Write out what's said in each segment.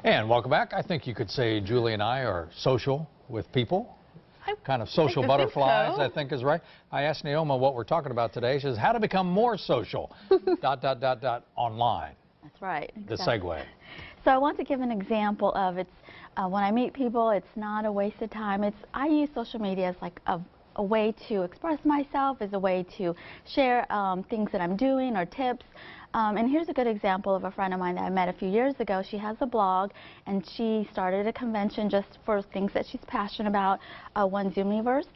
And welcome back. I think you could say Julie and I are social with people. Kind of social butterflies, I think is right. I asked Naoma what we're talking about today. She says, how to become more social, ... online. That's right. The exactly. segue. So I want to give an example of when I meet people, it's not a waste of time. I use social media as like a way to express myself, as a way to share things that I'm doing or tips. And here's a good example of a friend of mine that I met a few years ago. She has a blog, and she started a convention just for things that she's passionate about, one Zoomiverse.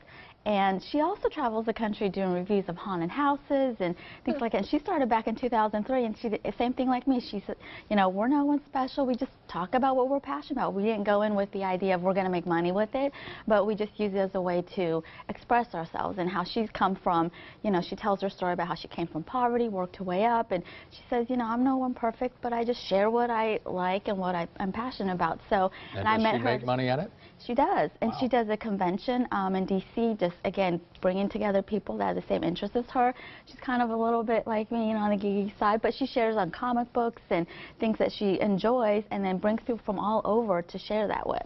And she also travels the country doing reviews of haunted houses and things like that. And she started back in 2003, and she did the same thing like me. She said, you know, we're no one special. We just talk about what we're passionate about. We didn't go in with the idea of we're going to make money with it, but we just use it as a way to express ourselves and how she's come from, you know, she tells her story about how she came from poverty, worked her way up, and she says, you know, I'm no one perfect, but I just share what I like and what I'm passionate about. So, and I met her. Does she make money at it? She does, and wow. she does a convention in D.C., just, again, bringing together people that have the same interests as her. She's kind of a little bit like me, you know, on the geeky side, but she shares on comic books and things that she enjoys, and then brings people from all over to share that with.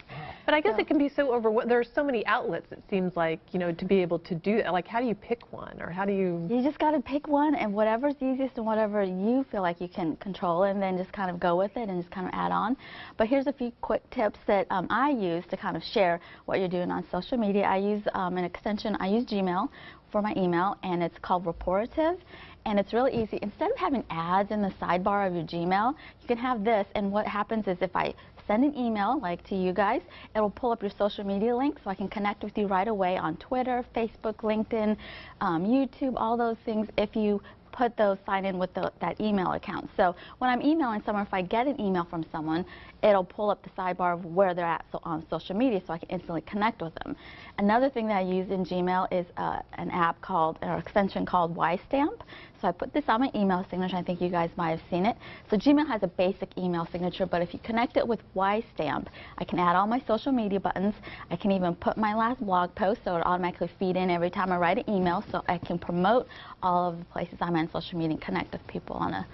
But I guess it can be so overwhelming. There's so many outlets, it seems like, you know, to be able to do that. Like, how do you pick one, or how do you... You just got to pick one, and whatever's easiest and whatever you feel like you can control, and then just kind of go with it and just kind of add on. But here's a few quick tips that I use to kind of share what you're doing on social media. I use an extension. I use Gmail for my email, and it's called Rapportive, and it's really easy. Instead of having ads in the sidebar of your Gmail, you can have this, and what happens is if I send an email, like to you guys, it'll pull up your social media link, so I can connect with you right away on Twitter, Facebook, LinkedIn, YouTube, all those things, if you put those, sign in with that email account. So when I'm emailing someone, if I get an email from someone, it'll pull up the sidebar of where they're at on social media, so I can instantly connect with them. Another thing that I use in Gmail is an app called, or extension called wisestamp. So I put this on my email signature. I think you guys might have seen it. So Gmail has a basic email signature, but if you connect it with wisestamp, I can add all my social media buttons. I can even put my last blog post, so it automatically feed in every time I write an email, so I can promote all of the places I'm on social media and connect with people on a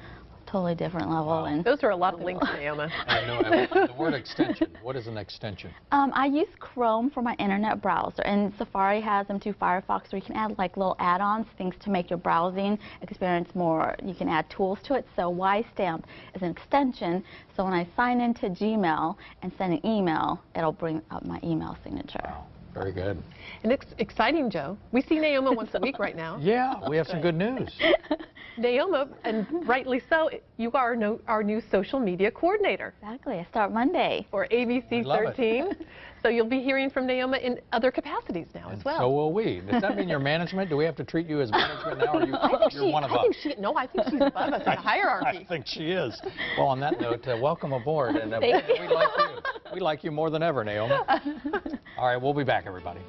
totally different level. Wow. And those are a lot of links, Naoma. I know. The word extension. What is an extension? I use Chrome for my internet browser, and Safari has them too, Firefox, where you can add like little add-ons, things to make your browsing experience more. You can add tools to it. So wisestamp is an extension, so when I sign into Gmail and send an email, it'll bring up my email signature. Wow. Very good. And it's exciting, Joe. We see Naoma once a week right now. Yeah, we have some good news. Naoma, and rightly so, you are our new social media coordinator. Exactly. I start Monday. For ABC 13. So you'll be hearing from Naoma in other capacities now as well. So will we. Does that mean your management? Do we have to treat you as management now, or you're one of us? I think she's above us in the hierarchy. I think she is. Well, on that note, welcome aboard, and we like you. We like you more than ever, Naoma. All right, we'll be back, everybody.